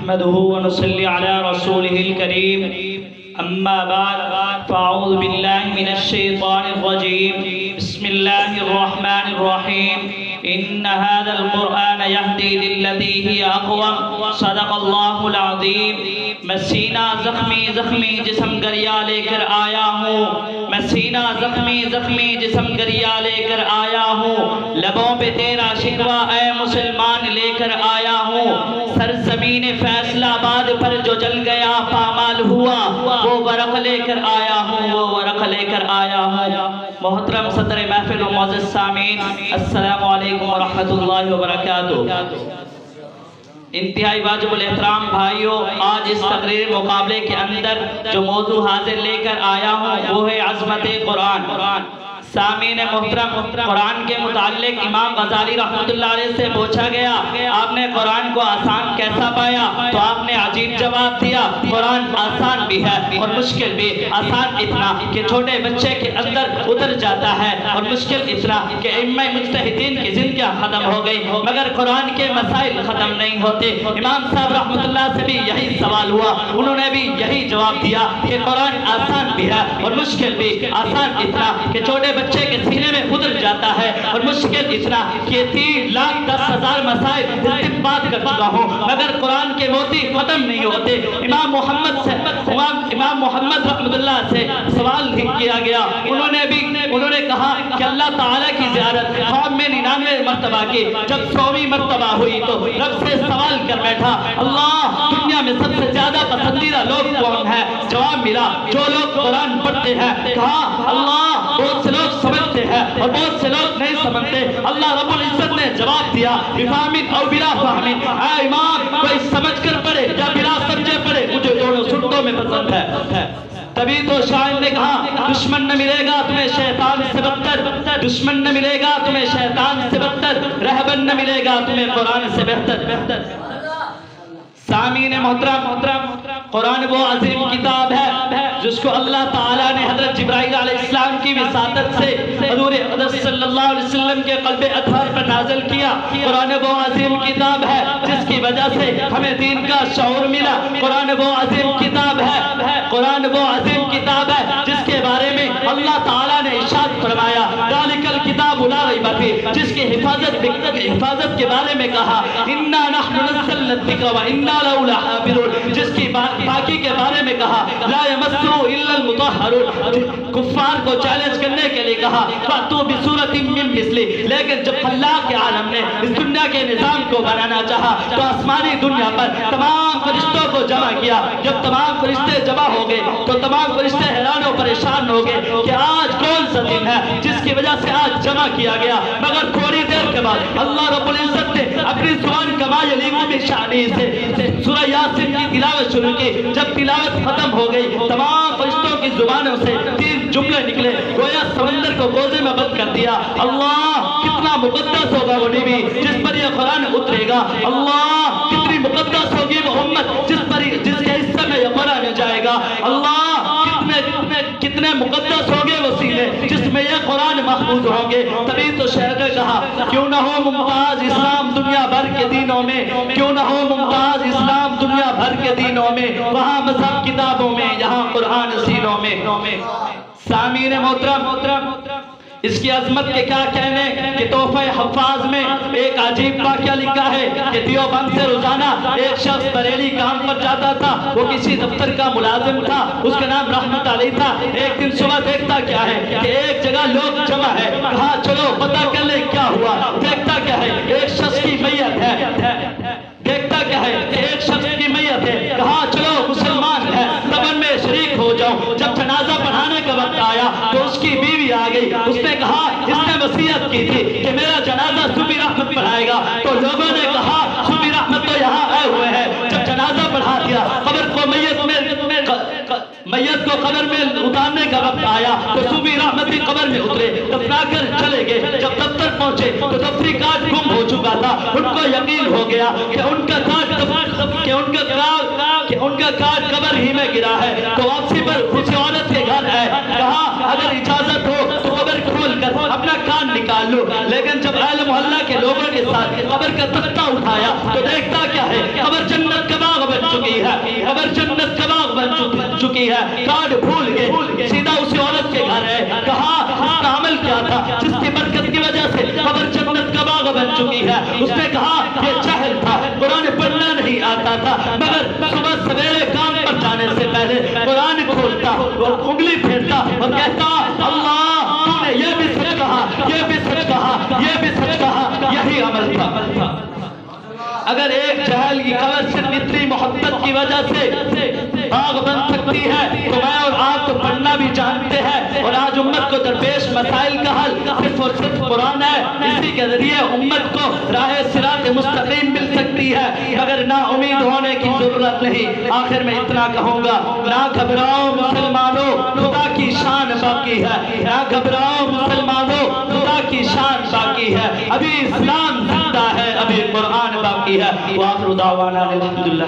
نحمده ونصلي على رسوله الكريم أما بعد فأعوذ بالله من الشيطان الرجيم بسم الله الرحمن الرحيم إن هذا القرآن يهدي للتي هي أقوم صدق الله العظيم میں سینہ زخمی جسم گریا لے کر آیا ہوں میں سینہ زخمی جسم گریا لے کر آیا ہوں لبوں پہ تیرا شکوہ اے مسلمان لے کر آیا ہوں سرزمین فیصلہ آباد پر جو جل گیا پامال ہوا وہ ورق لے کر آیا ہوں محترم صدر محفل و معزز سامعین السلام علیکم ورحمۃ اللہ وبرکاتہ انتہائی واجب الاحترام بھائیوں آج اس تقریر مقابلے کے اندر جو موضوع حاضر لے کر آیا ہوں وہ ہے عظمت قرآن سامعین محترم قرآن کے متعلق امام غزالی رحمۃ اللہ علیہ سے پوچھا گیا آپ نے قرآن کو آسان کیسا پایا تو آپ نے عجیب جواب دیا قرآن آسان بھی ہے اور مشکل بھی آسان اتنا کہ چھوٹے بچے کے اندر اتر جاتا ہے اور مشکل اتنا کہ ائمہ مجتہدین کی زندگیاں ختم ہو گئی مگر قرآن کے مسائل ختم نہیں ہوتے امام صاحب رحمۃ اللہ سے بھی یہی سوال ہوا انہوں نے بھی یہی جواب دیا کہ قرآن آسان بھی ہے اور مشکل بھی آسان اتنا کہ چھوٹے بچے کے سینے میں اتر جاتا ہے اور مشکل اتنا کہ 3,10,000 مسائل استنباط کر چکا ہوں مگر قرآن کے موتی ختم نہیں ہوتے امام محمد رحمۃ اللہ سے سوال کیا گیا انہوں نے کہا کہ اللہ تعالیٰ کی زیارت خواب میں 99 مرتبہ کی جب 100ویں مرتبہ ہوئی تو رب سے سوال کر بیٹھا اللہ دنیا میں سب سے زیادہ پسندیدہ لوگ کون ہے جواب ملا جو لوگ قرآن پڑھتے ہیں کہا اللہ بہت سے لوگ سمجھتے ہیں اور بہت سے لوگ نہیں سمجھتے اللہ رب العزت نے جواب دیا بفہم او بلا فہم اے امام کوئی سمجھ کر پڑھے یا بلا سمجھے پڑھے مجھے دونوں سنتوں میں پسند ہے تبھی تو شاعر نے کہا دشمن نہ ملے گا تمہیں شیطان سے بدتر دشمن نہ ملے گا تمہیں شیطان سے بدتر رہبر نہ ملے گا تمہیں قرآن سے بہتر سامعین محترم قرآن وہ عظیم کتاب ہے جس کو اللہ تعالیٰ نے حضرت جبرائیل علیہ السلام کی وساطت سے حضور حضرت صلی اللہ علیہ وسلم کے قلب اطہر پر نازل کیا قرآن وہ عظیم کتاب ہے جس کی وجہ سے ہمیں دین کا شعور ملا قرآن وہ عظیم کتاب ہے قرآن وہ عظیم کتاب ہے جس کے بارے میں اللہ تعالیٰ نے ارشاد فرمایا ذالک الکتاب لا ریب فیہ جس کی حفاظت کے بارے میں کہا انا نحن نزلنا الذکر وانا له لحافظون جس کی باقی کے بارے میں کہا لا یمسہ الا المطہرون کفار کو چیلنج کرنے کے لیے کہا فاتوا بسورۃ من مثلہ لیکن جب اللہ کے عالم نے اس دنیا کے نظام کو بنانا چاہا تو آسمانی دنیا پر تمام فرشتوں کو جمع کیا جب تمام فرشتے جمع ہو گئے تو تمام فرشتے حیران و پریشان ہو گئے کہ آج کون سا دن ہے جس کی وجہ سے آج جمع کیا گیا مگر تھوڑی دیر کے بعد اللہ رب العزت نے اپنی زبان کما یلیق بشأنہ سے سورہ یاسین کی تلاوت شروع کی جب تلاوت ختم ہو گئی تمام فرشتوں کی زبانوں سے 3 جملے نکلے گویا سمندر کو گوزے میں بند کر دیا اللہ کتنا مقدس ہوگا وہ نبی جس پر یہ قرآن اترے گا اللہ کتنی مقدس ہوگی وہ امت جس کے حصے میں یہ قرآن جائے گا اللہ کتنے مقدس ہوگے وہ سینے جس میں یہ قرآن محفوظ ہوں گے تبھی تو شہر نے کہا کیوں نہ ہو ممتاز اسلام دنیا بھر کے دینوں میں کیوں نہ ہو ممتاز اسلام دنیا بھر کے دینوں میں وہاں مذہب کتابوں میں یہاں قرآن سینوں میں سامعین محترم اس کی عظمت کے کیا کہنے کہ تحفہ حفاظ میں ایک عجیب واقعہ لکھا ہے کہ دیوبند سے روزانہ ایک شخص بریلی کام پر جاتا تھا وہ کسی دفتر کا ملازم تھا اس کا نام رحمت علی تھا ایک دن صبح دیکھتا کیا ہے کہ ایک جگہ لوگ جمع ہے کہا چلو پتہ کر لیں کیا ہوا دیکھتا کیا ہے ایک شخص کی میت ہے دیکھتا کیا ہے کہ ایک شخص کی میت ہے کہا چلو مسلمان ہے قبر میں شریک ہو جاؤ جب جنازہ پڑھانے کا وقت آیا تو اس کی بیوی آ گئی اس نے کہا اس نے وصیت کی تھی کہ میرا جنازہ صوفی رحمت پڑھائے گا تو لوگوں نے کہا صوفی رحمت تو یہاں آئے ہوئے ہیں جب جنازہ پڑھا دیا قبر کو میت کو قبر میں اتارنے کا وقت آیا تو صوفی رحمتی قبر میں اترے دفنا کر چلے گئے جب دفتر پہنچے تو دفتری کارڈ گم ہو چکا تھا ان کو یقین ہو گیا کہ ان کا کارڈ کہ ان کا کان قبر ہی میں گرا ہے، تو واپسی پر اس عورت کے گھر آئے، کہا اگر اجازت ہو تو قبر کھول کر اپنا کان نکال لو، لیکن جب اہل محلہ کے لوگوں کے ساتھ قبر کا تختہ اٹھایا تو دیکھتا کیا ہے، قبر جنت کا باغ بن چکی ہے، قبر جنت کا باغ بن چکی ہے، کارڈ بھول گئے، سیدھا اسی عورت کے گھر ہے، کہا اس کا عمل کیا تھا جس کی برکت کی وجہ سے قبر جنت کا باغ بن چکی ہے؟ اس نے کہا یہ جہل تھا، قرآن پڑھنا نہیں آتا تھا، مگر صبح سویرے کام پر جانے سے پہلے قرآن کھولتا اور انگلی پھیرتا اور کہتا اللہ تو نے یہ بھی سچ کہا، یہ بھی سچ کہا، یہ بھی سچ کہا، یہی عمل تھا۔ اگر ایک جہل کی قبر صرف اتنی محبت کی وجہ سے باغ بن سکتی ہے تو میں اور آپ تو پڑھنا بھی جانتے ہیں، اور آج امت کو درپیش مسائل کا حل صرف اور صرف قرآن ہے، اسی کے ذریعے امت کو راہ صراط مستقیم مل سکتی ہے، مگر نا امید ہونے کی ضرورت نہیں۔ آخر میں اتنا کہوں گا، نہ گھبراؤ مسلمانوں، خدا کی شان باقی ہے، نہ گھبراؤ مسلمانوں، خدا کی شان باقی ہے، ابھی اسلام زندہ ہے، ابھی قرآن باقی ہے۔ وآخر دعوانا الحمدللہ۔